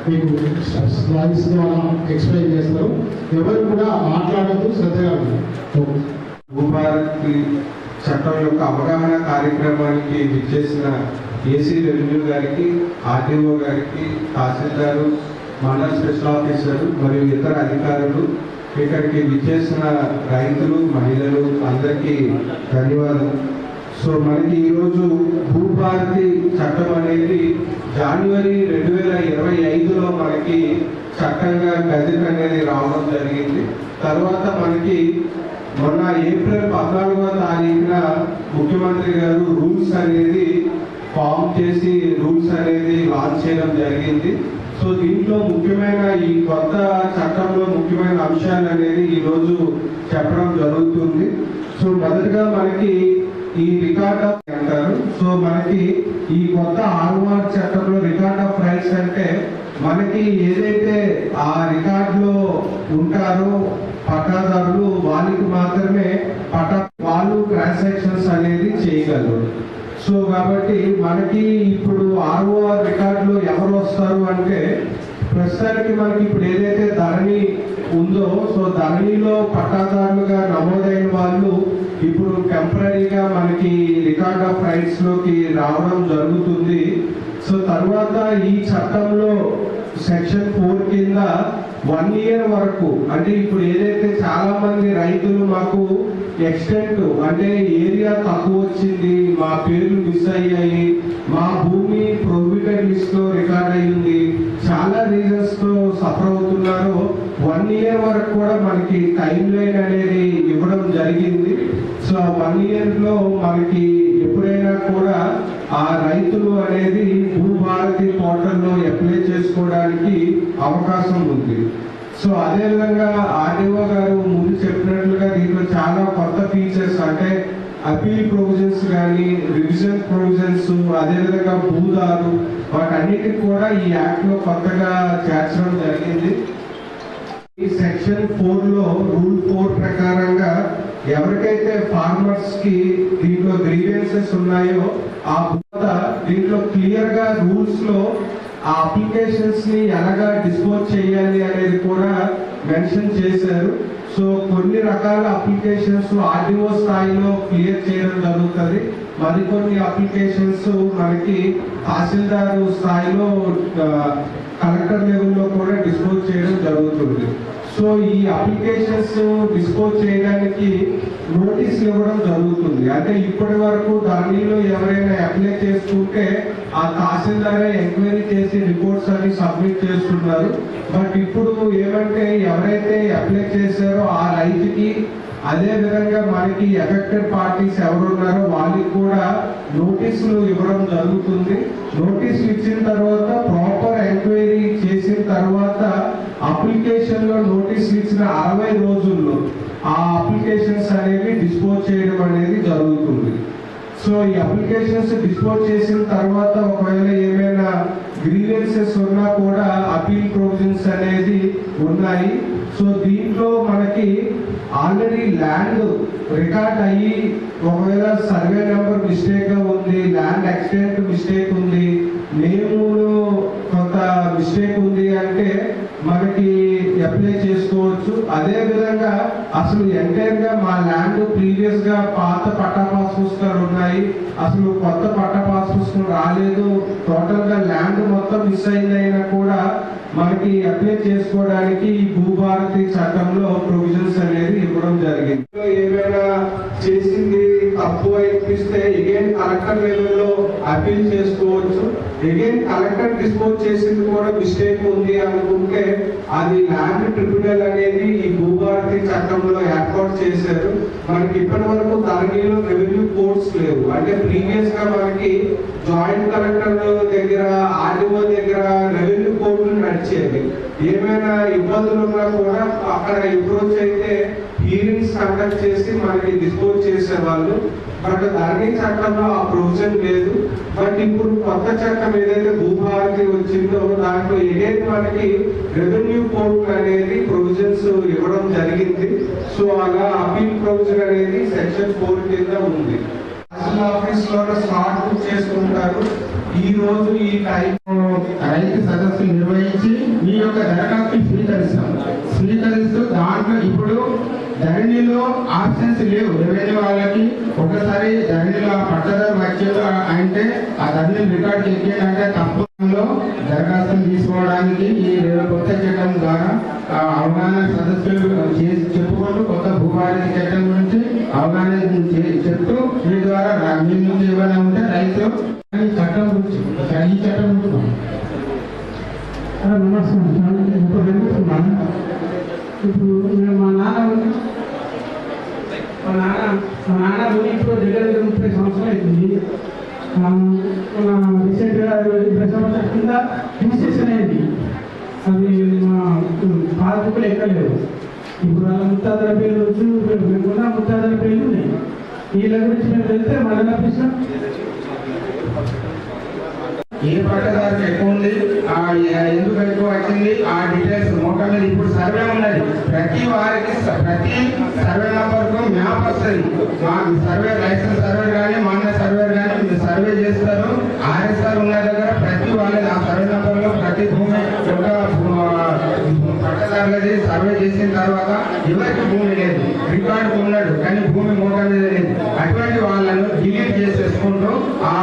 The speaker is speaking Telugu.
మీకు స్లైడ్స్ ద్వారా ఎక్స్ప్లెయిన్ చేస్తారు. ఎవరు కూడా మాట్లాడద్దు, శ్రద్ధగా భూభారతి చట్టం యొక్క అవగాహన కార్యక్రమానికి విచ్చేసిన ఏసీ రెవెన్యూ గారికి, ఆర్టీఓ గారికి, తహసీల్దారు, మండల స్పెషల్ ఆఫీసర్ మరియు ఇతర అధికారులు, ఇక్కడికి విచ్చేసిన రైతులు, మహిళలు అందరికీ ధన్యవాదాలు. సో మనకి ఈరోజు భూభారతి చట్టం అనేది జనవరి 2025లో మనకి చట్టంగా గజెట్ అనేది రావడం జరిగింది. తర్వాత మనకి మొన్న ఏప్రిల్ 14వ తారీఖున ముఖ్యమంత్రి గారు రూల్స్ అనేది ఫామ్ చేసి రూల్స్ అనేది లాంచ్ చేయడం జరిగింది. సో దీంట్లో ముఖ్యమైన ఈ కొత్త చట్టంలో ముఖ్యమైన అంశాలు అనేది ఈరోజు చెప్పడం జరుగుతుంది. సో మొదటగా మనకి ఈ రికార్డ్ ఆఫ్ అంటారు. సో మనకి ఈ కొత్త ఆర్ఓఆర్ చట్టంలో రికార్డ్ ఆఫ్ రైట్స్ అంటే మనకి ఏదైతే ఆ రికార్డులో ఉంటారో పట్టాదారులు వాళ్ళకి మాత్రమే వాళ్ళు ట్రాన్సాక్షన్స్ అనేది చేయగలరు. సో కాబట్టి మనకి ఇప్పుడు ఆర్ఓఆర్ రికార్డులో ఎవరు వస్తారు అంటే ప్రస్తుతానికి మనకి ఇప్పుడు ఏదైతే ధరణి ఉందో, సో ధరణిలో పట్టాదారులుగా నమోదైన వాళ్ళు ఇప్పుడు టెంపరీగా మనకి రికార్డ్ ఆఫ్ రైట్స్ లోకి రావడం జరుగుతుంది. సో తర్వాత ఈ చట్టంలో సెక్షన్ 4 కింద 1 ఇయర్ వరకు, అంటే ఇప్పుడు ఏదైతే చాలా మంది రైతులు మాకు ఎక్స్టెంట్ అంటే ఏరియా తక్కువ వచ్చింది, మా పేర్లు మిస్ అయ్యాయి, మా భూమి ప్రొహిబిటెడ్ లిస్ట్ లో రికార్డ్ అయ్యింది, చాలా రీజన్స్ తో సఫర్ అవుతున్నారు. 1 ఇయర్ వరకు కూడా మనకి టైం లైన్ అనేది ఇవ్వడం జరిగింది. సో 1 ఇయర్ లో మనకి ఎప్పుడైనా కూడా ఆ రైతులు అనేది భూభారతి పోర్టల్లో అప్లై చేసుకోవడానికి అవకాశం ఉంది. సో అదేవిధంగా ఆర్డీఓ గారు ముందు చెప్పినట్లుగా దీంట్లో చాలా కొత్త ఫీచర్స్ అంటే అపీల్ ప్రొవిజన్స్ కానీ, రివిజన్ ప్రొవిజన్స్, అదేవిధంగా భూదారు, వాటన్నిటికి కూడా ఈ యాక్ట్ లో కొత్తగా చేర్చడం జరిగింది. ఈ సెక్షన్ 4లో రూల్ 4 ప్రకారంగా ఎవరికైతే ఫార్మర్స్ కి దీంట్లో గ్రీవెన్సెస్ ఉన్నాయో ఆ దీంట్లో క్లియర్ గా రూల్స్ లో ఆ అప్లికేషన్స్ ని ఎలాగా డిస్పోజ్ చేయాలి అనేది కూడా మెన్షన్ చేశారు. సో కొన్ని రకాల అప్లికేషన్స్ ఆర్డీఓ స్థాయిలో క్లియర్ చేయడం జరుగుతుంది, మరికొన్ని అప్లికేషన్స్ మనకి తహసీల్దారు స్థాయిలో కలెక్టర్ లెవెల్లో కూడా డిస్పోజ్ చేయడం జరుగుతుంది. సో ఈ అప్లికేషన్స్ డిస్పోజ్ చేయడానికి నోటీసులు ఇవ్వడం జరుగుతుంది. అంటే ఇప్పటి వరకు దానిలో ఎవరైనా అప్లై చేసుకుంటే ఆ తహసీల్దారే ఎంక్వైరీ చేసి రిపోర్ట్స్ అన్ని సబ్మిట్ చేస్తున్నారు. బట్ ఇప్పుడు ఏమంటే ఎవరైతే అప్లై చేశారో ఆ రైతుకి, అదే విధంగా మనకి ఎఫెక్టెడ్ పార్టీస్ ఎవరున్నారో వాళ్ళకి కూడా నోటీసులు ఇవ్వడం జరుగుతుంది. నోటీసులు ఇచ్చిన తర్వాత ప్రాపర్ ఎంక్వైరీ చేసిన తర్వాత అప్లికేషన్ లో నోటీసులు ఇచ్చిన 60 రోజుల్లో ఆ అప్లికేషన్స్ అనేవి డిస్పోజ్ చేయడం అనేది జరుగుతుంది. సో ఈ అప్లికేషన్స్ డిస్పోజ్ చేసిన తర్వాత ఒకవేళ ఏమైనా గ్రీవెన్సెస్ ఉన్నా కూడా అపీల్ ప్రొవిజన్స్ అనేది ఉన్నాయి. సో దీంట్లో మనకి ఆల్రెడీ ల్యాండ్ రికార్డ్ అయ్యి ఒకవేళ సర్వే నెంబర్ మిస్టేక్ గా ఉంది, ల్యాండ్ ఎక్స్టెంట్ మిస్టేక్ ఉంది, నేములో కొంత మిస్టేక్ ఉంది అంటే మనకి అప్లై చేసుకోవచ్చు. అదే విధంగా అసలు ఎంటైర్ గా మా ల్యాండ్ ప్రీవియస్ గా పాత పట్టా పాస్ పుస్తకాలు ఉన్నాయి, అసలు కొత్త పట్టా పాస్ పుస్తకం రాలేదు, టోటల్ గా ల్యాండ్ మొత్తం మిస్ అయిందైనా కూడా మనకి అప్లై చేసుకోవడానికి ఈ భూభారతి చట్టంలో ప్రొవిజన్స్ అనేది ఇవ్వడం జరిగింది. ఏమైనా చేసింది తప్పు అనిపిస్తే అగైన్ కలెక్టర్ లెవెల్లో అపీల్ చేసుకోవచ్చు. అగైన్ కలెక్టర్ డిస్పోజ్ చేసింది కూడా మిస్టేక్ ఉంది అనుకుంటే అది ల్యాండ్ ట్రిబ్యునల్ అనేది ఈ భూభారతి చట్టంలో ఏర్పాటు చేశారు. మనకి ఇప్పటి వరకు ధరణిలో రెవెన్యూ కోర్ట్స్ లేవు. అంటే ప్రీవియస్ గా మనకి జాయింట్ కలెక్టర్ దగ్గర, ఆర్డీఓ దగ్గర రెవెన్యూ కోర్టులు నడిచేవి. ఏమైనా ఇబ్బందులు ఉన్నా కూడా అక్కడ అప్రోచ్ అయితే హీరింగ్స్ కండక్ట్ చేసి మనకి డిస్పోజ్ చేసేవాళ్ళు. బట్ ధరణి చట్టంలో ఆ ప్రొవిజన్ లేదు. బట్ ఇప్పుడు కొత్త చట్టం ఏదైతే భూభారతి వచ్చిందో దాంట్లో ఏదైతే మనకి రెవెన్యూ కోర్టు అనేది ప్రొవిజన్స్ ఇవ్వడం జరిగింది. సో అలా అపీల్ ప్రొవిజన్ అనేది సెక్షన్ 4 కింద ఉంది. ఆఫీస్ లో స్మార్ట్ బుక్ చేసుకుంటారు. ఈ రోజు ఈ రైతు సదస్సు నిర్వహించి యొక్క దరఖాస్తులు స్వీకరిస్తూ దాంట్లో ఇప్పుడు ధరణిలో ఆప్షన్స్ లేవు. రెవెన్యూ వాళ్ళకి ఒకసారి ధరణిలో పట్టదారు వచ్చేది అంటే ఆ ధరణి రికార్డ్ ఎక్కేటంటే తప్పులో దరఖాస్తులు తీసుకోవడానికి ఈ కొత్త చట్టం ద్వారా అవగాహన సదస్సులు చేసి చెప్పుకుంటూ కొత్త భూభారతి చట్టం గురించి అవగాహన చెప్తూ ఈ ద్వారా మీ నుంచి ఏమైనా ఉంటే రైతు ఈ చట్టం గురించి ఈ చట్టం ఉంటున్నాం. ఇప్పుడు మా నాన్న ఇప్పుడు దగ్గర 30 సంవత్సరాలు అవుతుంది. రీసెంట్గా 20 సంవత్సరాల కింద రిజిస్ట్రేషన్ అయింది. అది మా పాస్బుక్లు ఎక్కలేదు. ఇప్పుడు వాళ్ళ ముత్తాతల పేర్లు వచ్చి మేముకున్న ముత్తాతల పేర్లు ఉన్నాయి. వీళ్ళ గురించి మేము వెళ్తే మండల ఆఫీస్లో ఏ పట్టదారికి ఎక్కువ ఉంది, ఎందుకు ఎక్కువ వచ్చింది, ఆ డీటెయిల్స్ మోటా మీద ఇప్పుడు సర్వే ఉన్నది. ప్రతి వారికి ప్రతి సర్వే నంబర్కు మ్యాప్ వస్తుంది. మా సర్వే లైసెన్స్ సర్వే కానీ మాన్య సర్వే కానీ మీరు సర్వే చేస్తారు. ఆర్ఎస్ఆర్ ఉన్న దగ్గర ప్రతి వాళ్ళది ఆ సర్వే నంబర్లో ప్రతి భూమి యొక్క పట్టదారులది సర్వే చేసిన తర్వాత ఎవరికి భూమి లేదు, రికార్డు ఉన్నాడు కానీ భూమి మోటా మీద లేదు. అటువంటి వాళ్ళను డిలీట్ చేసేసుకుంటూ ఆ